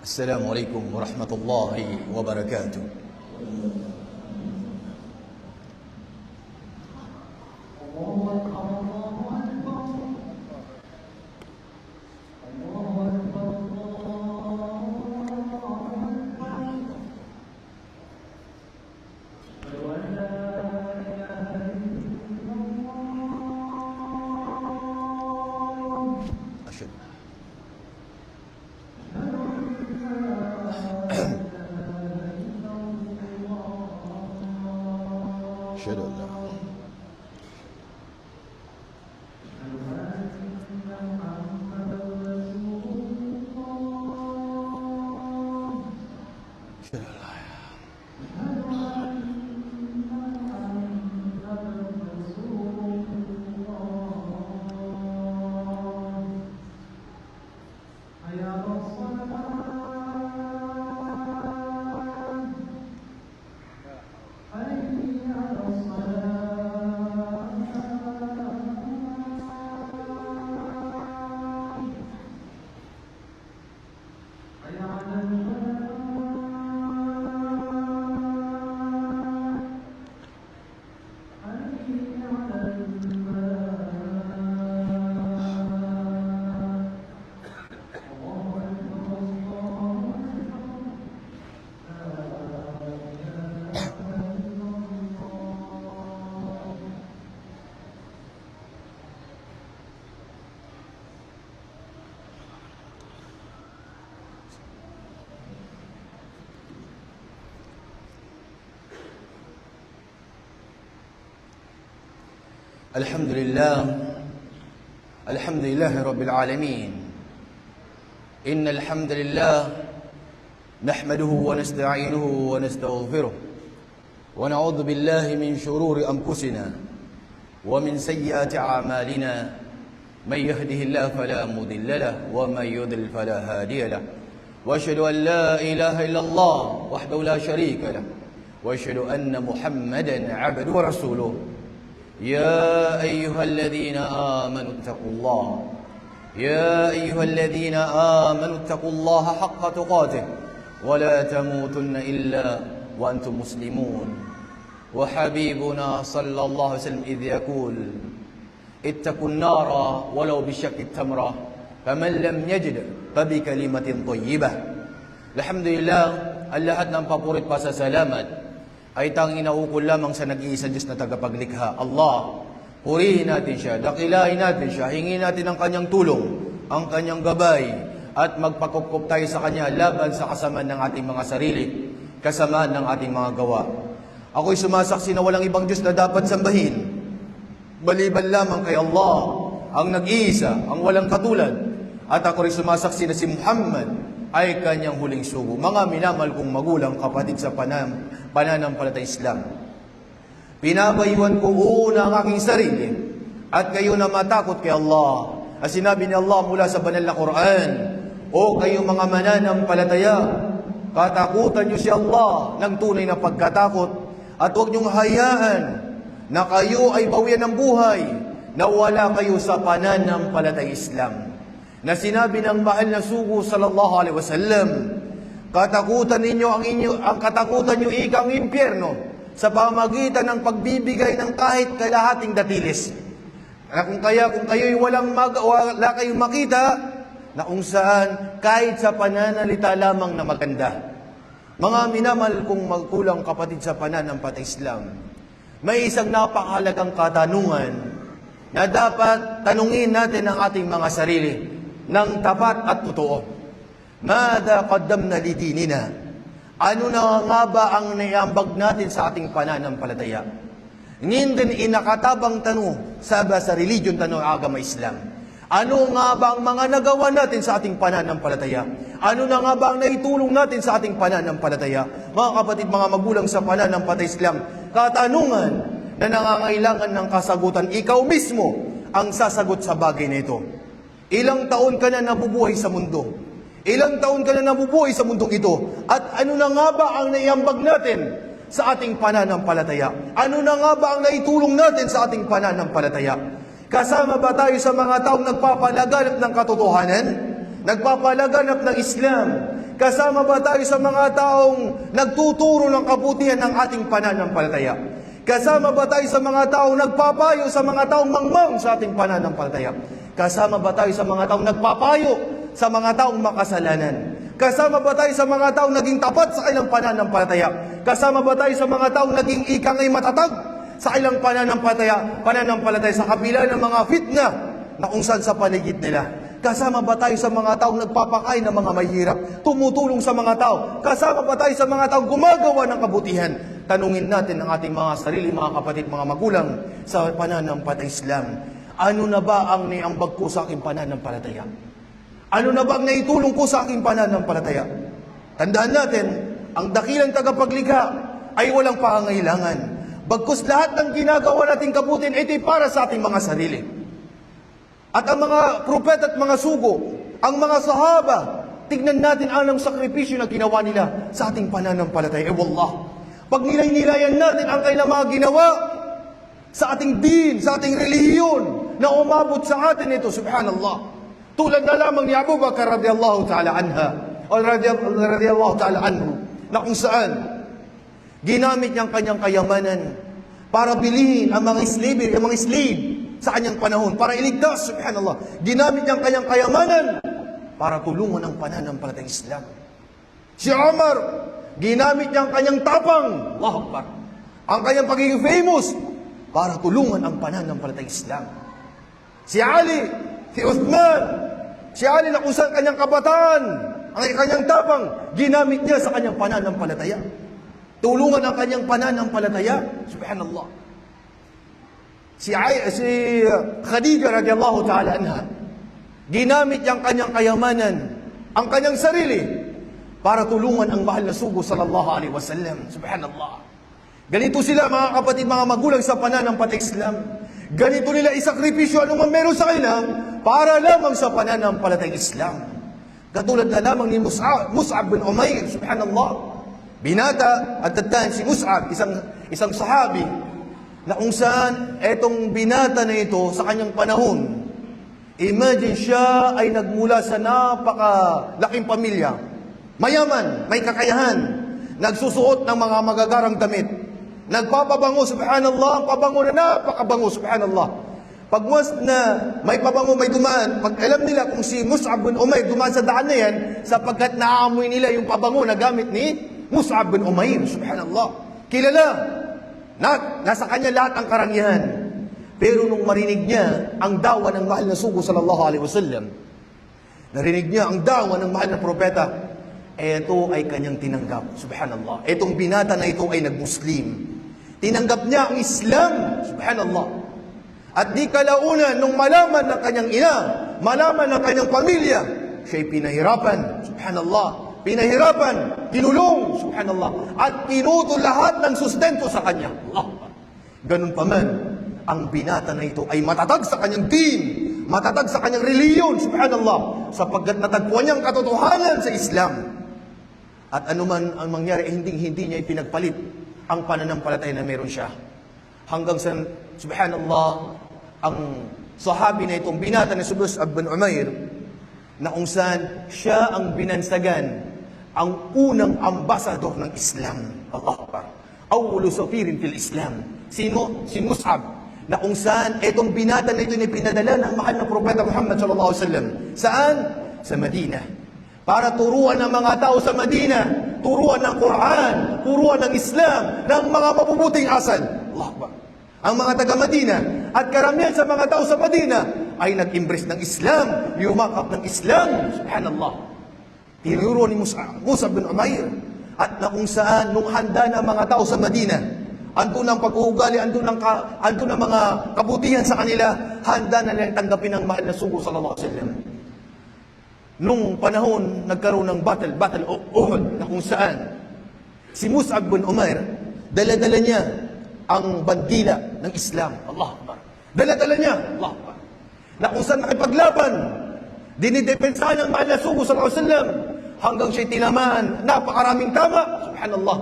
السلام عليكم ورحمة الله وبركاته. أشهد أشهد أن لا أشهد أن لا الحمد لله رب العالمين. إن الحمد لله نحمده ونستعينه ونستغفره ونعوذ بالله من شرور أنفسنا ومن سيئات أعمالنا. من يهده الله فلا مضل له ومن يضلل فلا هادي له، وأشهد أن لا إله إلا الله وحده لا شريك له، وأشهد أن محمدا عبده ورسوله. يا أيها الذين آمنوا اتقوا الله اتقوا الله حق تقاته ولا تموتن إلا وأنتم مسلمون. وحبيبنا صلى الله عليه وسلم إذ يقول اتقوا النار ولو بشق التمرة فمن لم يجد فبكلمة طيبة. Alhamdulillah, ang lahat ng papurit pasasalamat ay tanging naukol lamang sa nag-iisang Diyos na tagapaglikha, Allah. Purihin natin siya, dakilahin natin siya, hingin natin ang kanyang tulong, ang kanyang gabay, at magpakupkup tayo sa kanya laban sa kasamaan ng ating mga sarili, kasamaan ng ating mga gawa. Ako'y sumasaksi na walang ibang Diyos na dapat sambahin maliban lamang kay Allah, ang nag-iisa, ang walang katulad. At ako rin sumasaksi na si Muhammad ay kanyang huling sugo. Mga minamahal kong magulang, kapatid sa pananampalatayang Islam, pinabayuan ko una ang aking sarili at kayo na matakot kay Allah. At sinabi ni Allah mula sa banal na Quran, o kayo mga mananampalataya, katakutan niyo si Allah ng tunay na pagkatakot at huwag niyong hayaan na kayo ay bawian ng buhay na wala kayo sa pananampalatayang Islam. Na sinabi ng mahal na sugo sallallahu alaihi wasallam, katakutan ninyo ang katakutan niyo ikang impyerno sa pamagitan ng pagbibigay ng kahit kalahating datilis. Na kung kayo'y wala kayong makita, na kung saan kahit sa pananalita lamang na maganda. Mga minamahal kong magkulang kapatid sa pananampalatayang Islam, may isang napakahalagang katanungan na dapat tanungin natin ang ating mga sarili ng tapat at totoo. Mada qaddamna li dinina? Ano na nga ba ang naiambag natin sa ating pananampalataya? Ngindin inakatabang tanong sa religion tanong agama Islam. Ano nga ba ang mga nagawa natin sa ating pananampalataya? Ano na nga ba ang naitulong natin sa ating pananampalataya? Mga kapatid, mga magulang sa pananampalatayang Islam, katanungan na nangangailangan ng kasagutan, ikaw mismo ang sasagot sa bagay na ito. Ilang taon ka na nabubuhay sa mundo? Ilang taon ka na nabubuhay sa mundong ito? At ano na nga ba ang naiambag natin sa ating pananampalataya? Ano na nga ba ang naitulong natin sa ating pananampalataya? Kasama ba tayo sa mga taong nagpapalaganap ng katotohanan? Nagpapalaganap ng Islam? Kasama ba tayo sa mga taong nagtuturo ng kabutihan ng ating pananampalataya? Kasama ba tayo sa mga taong nagpapayo sa mga taong mangmang sa ating pananampalataya? Kasama ba tayo sa mga taong nagpapayo sa mga taong makasalanan? Kasama ba tayo sa mga taong naging tapat sa kanilang pananampalataya? Kasama ba tayo sa mga taong naging ikang ay matatag sa kanilang pananampalataya sa kabila ng mga fitna na kung saan sa paligid nila? Kasama ba tayo sa mga taong nagpapakain ng mga mahirap, tumutulong sa mga tao? Kasama ba tayo sa mga taong gumagawa ng kabutihan? Tanungin natin ang ating mga sarili, mga kapatid, mga magulang sa pananampalataya Islam. Ano na ba ang niambag ko sa aking pananampalataya? Ano na ba ang naitulong ko sa aking pananampalataya? Tandaan natin, ang dakilang tagapaglikha ay walang pangangailangan. Bagkus lahat ng ginagawa nating kabutihan ay para sa ating mga sarili. At ang mga propeta at mga sugo, ang mga sahaba, tignan natin anong sakripisyo na ginawa nila sa ating pananampalataya. Wallah, pag nilay-nilayan natin ang kanilang mga ginawa sa ating din, sa ating relihiyon, na umabot sa atin ito, subhanallah. Tulad na lamang ni Abu Bakar radiyallahu ta'ala anha, o radiyallahu ta'ala anhu, na kung saan ginamit niyang kanyang kayamanan para bilihin ang mga slave sa kanyang panahon, para iligtas, subhanallah. Ginamit niyang kanyang kayamanan para tulungan ang pananampalatayang Islam. Si Umar, ginamit niyang kanyang tapang, Allahu Akbar, ang kanyang pagiging famous, para tulungan ang pananampalatayang Islam. Si Ali, si Uthman, si Ali na kung saan kanyang kabataan, ang kanyang tapang, ginamit niya sa kanyang pananampalataya. Tulungan ang kanyang pananampalataya, subhanallah. Si Khadija radiyallahu ta'ala anha, ginamit niyang kanyang kayamanan, ang kanyang sarili, para tulungan ang mahal na sugo sallallahu alaihi wasallam. Subhanallah. Ganito sila, mga kapatid, mga magulang sa pananampalatayang Islam. Ganito nila isakripisyo anong meron sa kanila para lamang sa pananampalatayang Islam. Katulad na lamang ni Mus'ab bin Umair, subhanallah. Binata at tatan si Mus'ab, isang sahabi, na kung saan etong binata na ito sa kanyang panahon, imagine siya ay nagmula sa napakalaking pamilya, mayaman, may kakayahan, nagsusuot ng mga magagarang damit, nagpapabango, subhanallah, pabango na napakabango, subhanallah. Pag once na may pabango, may dumaan, pag alam nila kung si Mus'ab bin Umair dumaan sa daan na yan, sapagkat naaamoy nila yung pabango na gamit ni Mus'ab bin Umair, subhanallah. Kilala, nasa kanya lahat ang karangyaan. Pero nung marinig niya ang dawa ng mahal na sugo sallallahu alaihi wasallam, narinig niya ang dawa ng mahal na propeta, ito ay kanyang tinanggap, subhanallah. Itong binata na ito ay nag-Muslim. Tinanggap niya ang Islam, subhanallah. At di kalaunan nung malaman ng kanyang ina, malaman ng kanyang pamilya, siya'y pinahirapan, subhanallah. Pinahirapan, tinulong, subhanallah, at pinutol lahat ng sustento sa kanya. Allah. Ganun pa man, ang binata na ito ay matatag sa kanyang din, matatag sa kanyang reliyon, subhanallah, sapagkat natagpuan niyang katotohanan sa Islam. At anuman ang mangyari, hindi niya ipinagpalit ang pananampalataya na meron siya. Hanggang sa, subhanallah, ang sahabi na itong binata ni Mus'ab bin Umair, na kung saan siya ang binansagan, ang unang ambasador ng Islam. Allahu Akbar. Awwalu safirin fil Islam. Sino? Si Mus'ab. Na kung saan itong binata na ito ni pinadala ng mahal na propeta Muhammad sallallahu alaihi wasallam. Saan? Sa Madina. Para turuan ng mga tao sa Madina, turuan ng Quran, turuan ng Islam, ng mga mabubuting asal. Allahu Akbar. Ang mga taga-Madina at karamihan sa mga tao sa Madina ay nag-embrace ng Islam, yumakap ng Islam. Subhanallah. Tinuro ni Mus'ab bin Umair. At na kung saan, nung handa na mga tao sa Madina, andun ang pag-uugali, andun ang mga kabutihan sa kanila, handa na nilang tanggapin ang mahal na sugo sallallahu alaihi wasallam. Nung panahon, nagkaroon ng battle Uhud, na kung saan, si Mus'ab bin Umair, dala-dala niya ang bandila ng Islam. Allahu Akbar. Dala-dala niya. Allahu Akbar. Na kung saan nakipaglaban, dinidepensahan ng mahal na sugo sallallahu alaihi wasallam, hanggang siya'y tinamaan, napakaraming tama, subhanallah,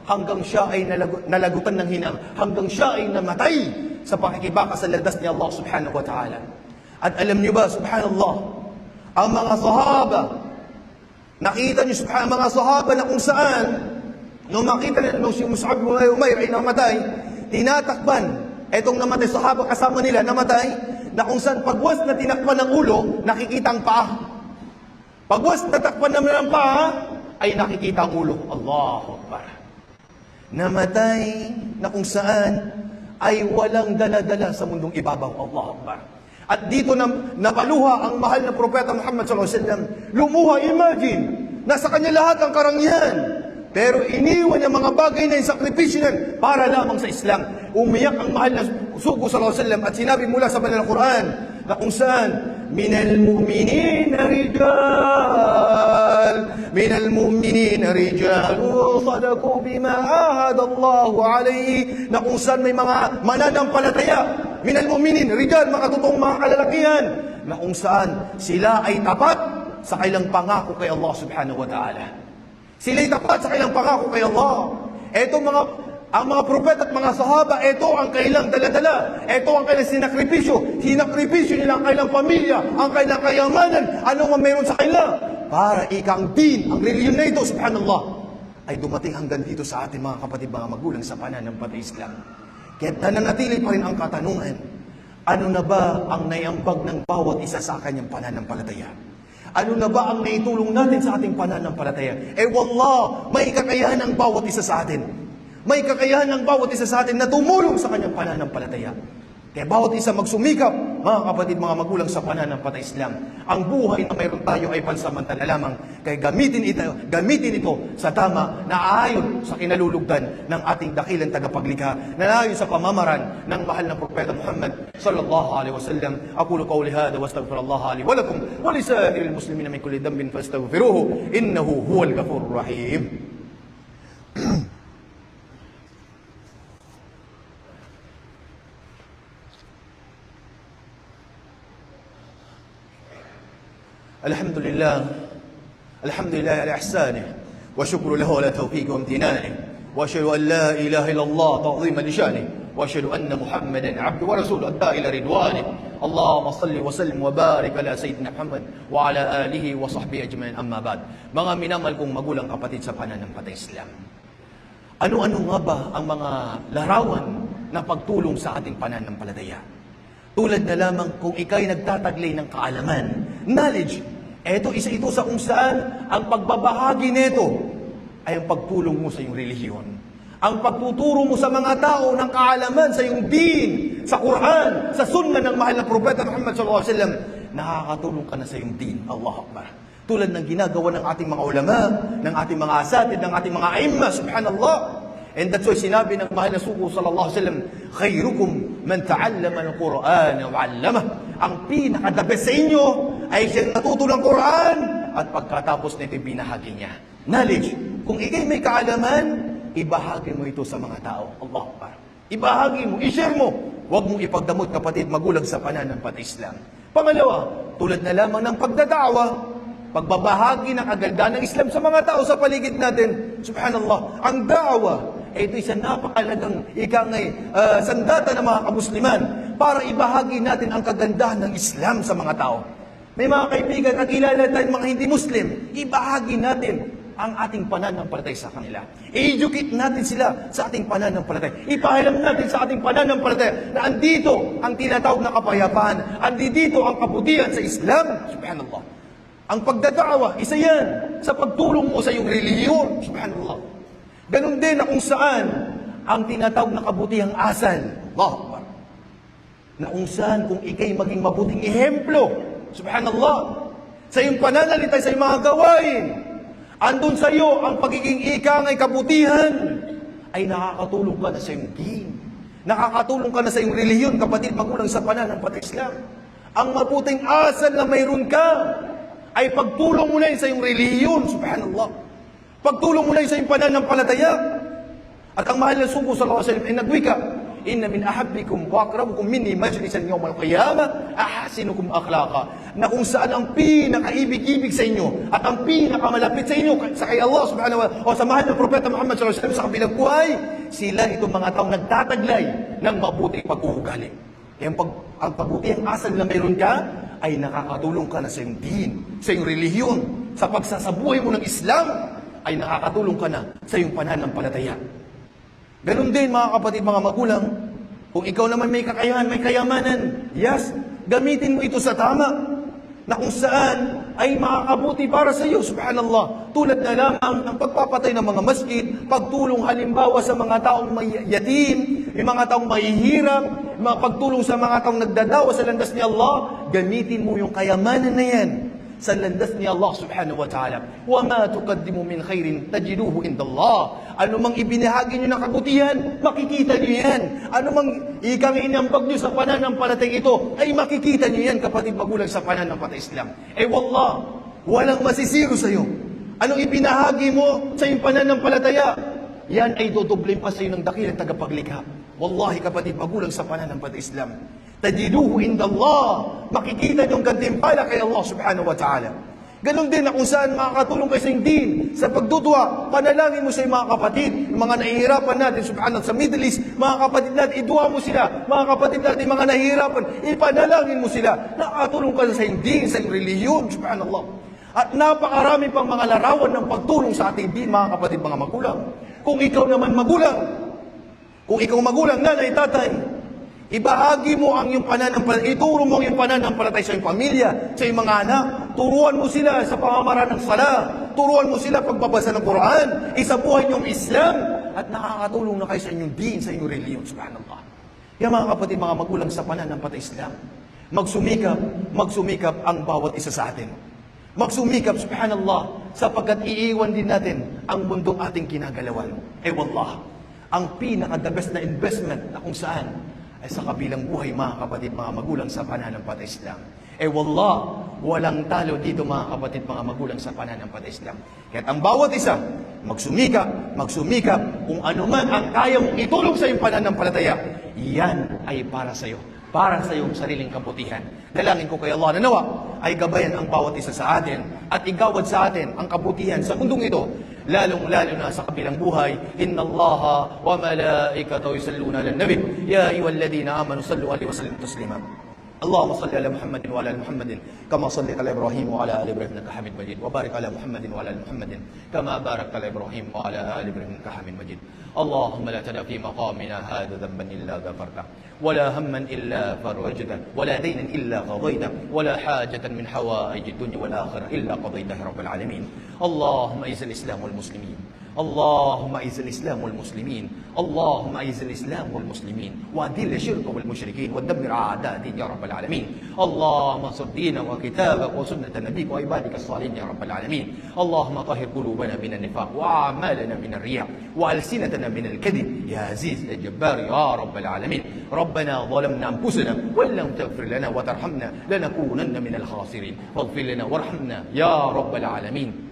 hanggang siya ay nalagutan ng hinang, hanggang siya ay namatay sa pakikibaka sa landas ni Allah subhanahu wa ta'ala. At alam niyo ba, subhanallah, ang mga sahaba, Nakita niyo mga sahaba na kung saan, nung makita nila nung si Mus'ab ibn Umair ay namatay, tinatakpan, etong namatay sahaba kasama nila, namatay, na kung saan pagwas na tinakpan ng ulo, nakikita ang paa. Pagwas na takpan naman ang paa, ay nakikita ang ulo. Allahu Akbar. Namatay na kung saan ay walang dala-dala sa mundong ibabaw. Allahu Akbar. At dito napaluha ang mahal na propeta Muhammad sallallahu alaihi wasallam. Lumuha, imagine, nasa kanya lahat ang karangyaan. Pero iniwan niya mga bagay na yung sakripisyo niyan para lamang sa Islam. Umiyak ang mahal na sugo sallallahu alaihi wasallam at sinabi mula sa banal na Quran na kung saan, minal mu'minina rijal sadaqu bima ahadallahu alayhi, na kung saan may mga mananampalataya, minal mu'minin rijal, mga totoong mga kalalakihan, na kung saan sila ay tapat sa kailang pangako kay Allah subhanahu wa ta'ala. Sila'y tapat sa kailang pangako kay Allah. Ang mga propeta at mga sahaba, ito ang kailang dala-dala. Ito ang kailang sinakripisyo. Sinakripisyo nila ang kailang pamilya, ang kailang kayamanan, ano man meron sa kanila. Para ikang din, ang reliyon na ito, subhanallah, ay dumating hanggang dito sa ating mga kapatid, mga magulang sa pananampalataya Islam. Kaya nananatili pa rin ang katanungan, ano na ba ang naiambag ng bawat isa sa kanyang pananampalataya? Ano na ba ang naitulong natin sa ating pananampalataya? Wallah, may kakayahan ang bawat isa sa atin. May kakayahan ng bawat isa sa atin na tumulong sa kanyang pananampalataya. Kaya bawat isa magsumikap, mga kapatid, mga magulang sa pananampalataya Islam. Ang buhay na mayroon tayo ay pansamantala lamang. Kaya gamitin ito sa tama na aayon sa kinalulugdan ng ating dakilang tagapaglikha, na aayon sa pamamaran ng mahal na propeta Muhammad sallallahu alaihi wasallam. Aqulu qawli hadha wastaghfirullaha li wa lakum wa li sa'iril muslimina min kulli dhanbin fastaghfiruhu innahu huwal ghafurur rahim. الحمد لله على إحسانه وشكر له على توفيقه وامتنانه وأشهد أن لا إله إلا الله تعظيما لشانه وأشهد أن محمدا عبده ورسوله أدى إلى رضوانه اللهم صل وسلم وبارك على سيدنا محمد وعلى آله وصحبه أجمعين أما بعد. Mga minamahal kong magulang kapatid sa pananampalataya Islam, ano-ano nga ba ang mga larawan na pagtulong sa ating pananampalataya? Tulad na lamang kung ikay nagtataglay ng kaalaman, knowledge, isa ito sa kung saan ang pagbabahagi nito ay ang pagtulong mo sa iyong relihiyon. Ang pagtuturo mo sa mga tao ng kaalaman sa iyong din, sa Quran, sa sunnah ng mahal na propeta Muhammad sallallahu alaihi wasallam, nakakatulong ka na sa iyong din. Allahu Akbar. Tulad ng ginagawa ng ating mga ulama, ng ating mga asatid, ng ating mga aimma, subhanallah. And that's why sinabi ng mahal na sugo sallallahu alaihi wasallam, khairukum man ta'allama al-Quran wa 'allamah. Ang pinaka-the best sa inyo ay siyang natuto ng Quran at pagkatapos nito binahagi niya. Knowledge. Kung ikay may kaalaman, ibahagi mo ito sa mga tao. Allahu Akbar. Ibahagi mo, i-share mo. Huwag mong ipagdamot, kapatid, magulang sa pananampalataya Islam. Pangalawa, tulad na lamang ng pagdadawa, pagbabahagi ng kagandahan ng Islam sa mga tao sa paligid natin. Subhanallah, ang da'wa, ito isang napakalagang sandata ng mga kamusliman para ibahagi natin ang kagandahan ng Islam sa mga tao. May mga kaibigan, kakilala tayong mga hindi Muslim, ibahagi natin ang ating pananampalataya sa kanila. I-educate natin sila sa ating pananampalataya. Ipahilam natin sa ating pananampalataya na andito ang tinatawag na kapayapaan, andito ang kabutihan sa Islam. Subhanallah. Ang pagdadawa, isa yan sa pagtulong mo sa iyong relihiyon. Subhanallah. Ganun din na kung saan ang tinatawag na kabutihang asal. Allahu Akbar. Na kung saan kung ikay maging mabuting ehemplo. Subhanallah. Sa iyong pananalita, sa iyong mga gawain, andun sa iyo ang pagiging ikangay kabutihan, ay nakakatulong ka na sa iyong din. Nakakatulong ka na sa iyong relihiyon, kapatid, magulang sa pananampalataya Islam. Ang mabuting asal na mayroon ka, ay pagtulong mo na yun sa iyong relihiyon. Subhanallah. Pagtulong mo na yun sa iyong pananampalataya. At ang mahal na sugo sallallahu alaihi wasallam ay nagwika, inna min ahabbikum wa aqrabukum minni majlisan yawm al-qiyamah ahasinukum akhlaqa. Na kung saan ang pinakaibig-ibig sa inyo at ang pinakamalapit sa inyo sa kay Allah subhanahu wa ta'ala o sa mahal na propeta Muhammad sallallahu alaihi wasallam sa kabilang buhay, sila itong mga taong nagtataglay ng mabuting pag-uugali. Kaya ang pabutihang asal na mayroon ka, ay nakakatulong ka na sa iyong din, sa iyong relihiyon. sa pagsasabuhay mo ng Islam, ay nakakatulong ka na sa iyong pananampalataya. Ganon din mga kapatid, mga magulang, kung ikaw naman may kakayahan, may kayamanan, yes, gamitin mo ito sa tama, na kung saan ay makakabuti para sa iyo, subhanallah. Tulad na lamang ng pagpapatay ng mga masjid, pagtulong halimbawa sa mga taong may yatim, yung mga taong mahihirap, mga pagtulong sa mga taong nagdadawa sa landas ni Allah, gamitin mo yung kayamanan na yan sa landas ni Allah subhanahu wa ta'ala. Wa ma tuqaddimu min khairin tajiduhu indallah. Ano mang ibinahagi niyo ng kabutihan, makikita niyo yan. Ano mang ikang inambag niyo sa pananampalatay ito, ay makikita niyo yan, kapatid magulang, sa pananampalatay Islam. Wallah, walang masisiro sa iyo. Anong ibinahagi mo sa iyong pananampalataya, yan ay dodoblin pa sa iyo ng dakilang tagapaglikha. Wallahi kapatid magulang, sa pananampalatay Islam, tajiduhu indallah, makikita niyong gantimpala kay Allah subhanahu wa ta'ala. Ganon din na kung saan makakatulong kayo sa din, sa pagdudua, panalangin mo sa mga kapatid, mga nahihirapan natin, subhanallah, sa Middle East, mga kapatid natin, idua mo sila, mga kapatid natin, mga nahihirapan, ipanalangin mo sila, nakakatulong ka sa din, sa relihiyon, subhanallah. At napakarami pang mga larawan ng pagtulong sa ating din, mga kapatid, mga magulang. Kung ikaw naman magulang, kung ikaw magulang, nanay, tatay, ibahagi mo ang iyong pananampalataya, ituro mo ang iyong pananampalataya sa iyong pamilya, sa iyong mga anak. Turuan mo sila sa pamamaraan ng sala. Turuan mo sila pagbabasa ng Quran. Isabuhay niyong Islam. At nakakatulong na kayo sa inyong din, sa inyong reliyon. Subhanallah. Kaya mga kapatid, mga magulang, sa pananampalataya Islam, magsumikap ang bawat isa sa atin. Magsumikap, subhanallah, sapagkat iiwan din natin ang mundong ating kinagalawan. Wallah, ang pinaka-the best na investment na kung saan ay sa kabilang buhay, mga kapatid, mga magulang, sa pananampalataya Islam. Wallah, walang talo dito, mga kapatid, mga magulang, sa pananampalataya Islam. Kaya ang bawat isa, magsumikap, kung ano man ang kaya mong itulong sa iyong pananampalataya, yan ay para sa iyo, para sa iyong sariling kabutihan. Dalangin ko kay Allah na nawa ay gabayan ang bawat isa sa atin at igawad sa atin ang kabutihan sa mundong ito, lalong-lalo na sa kabilang buhay. Inna Allaha wa malaikatahu yusalluna 'alan nabi ya ayyuhalladhina amanu sallu 'alaihi wa sallimu taslima. اللهم صل على محمد وعلى ال محمد كما صليت على ابراهيم وعلى ال ابراهيم انك حميد مجيد وبارك على محمد وعلى ال محمد كما باركت على ابراهيم وعلى ال ابراهيم انك حميد مجيد. اللهم لا تدع في مقامنا هذا ذنبا الا غفرته ولا هما الا فرجته ولا دينا الا قضيته ولا حاجه من حوائج الدنيا والاخره الا قضيتها رب العالمين. اللهم اعز الاسلام والمسلمين، اللهم اعز الاسلام والمسلمين، اللهم اعز الاسلام والمسلمين واذل الشرك والمشركين ودمر اعداء الدين يا رب العالمين. اللهم انصر دينك وكتابك وسنه نبيك وعبادك الصالحين يا رب العالمين. اللهم طهر قلوبنا من النفاق واعمالنا من الرياء والسنتنا من الكذب يا عزيز يا جبار يا رب العالمين. ربنا ظلمنا انفسنا وان لم تغفر لنا وترحمنا لنكونن من الخاسرين فاغفر لنا وارحمنا يا رب العالمين.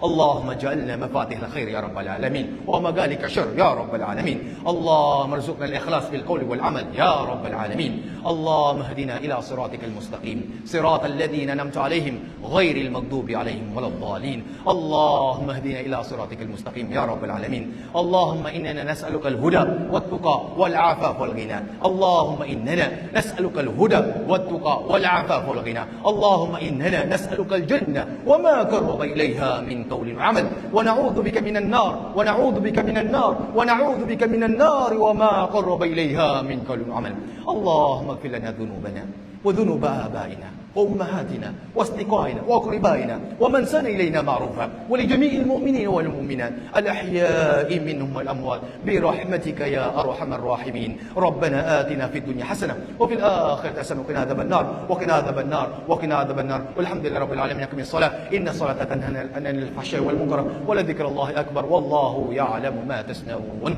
اللهم اجعلنا مفاتيح الخير يا رب العالمين ومغاليق الشر يا رب العالمين. اللهم ارزقنا الإخلاص في القول والعمل يا رب العالمين. اللهم اهدنا إلى صراطك المستقيم، صراط الذين أنعمت عليهم غير المغضوب عليهم ولا الضالين. اللهم اهدنا إلى صراطك المستقيم يا رب العالمين. اللهم إننا نسألك الهدى والتقى والعفاف والغنى. اللهم إننا نسألك الهدى والتقى والعفاف والغنى. اللهم إننا نسألك الجنة وما قرب إليها من قول وعمل، ونعوذ بك من النار، ونعوذ بك من النار، ونعوذ بك من النار وما قرب إليها من قول وعمل. اللهم اغفر لنا ذنوبنا وذنوب آبائنا وأمهاتنا وأصدقائنا وأقربائنا ومن سن إلينا معروفا، ولجميع المؤمنين والمؤمنات الأحياء منهم والأموات برحمتك يا أرحم الراحمين. ربنا آتنا في الدنيا حسنة وفي الآخرة حسنة وقنا عذاب النار وقنا عذاب النار وقنا عذاب النار. والحمد لله رب العالمين. يقم الصلاة إن الصلاة تنهى عن الفحشاء والمنكر ولذكر الله أكبر والله يعلم ما تصنعون.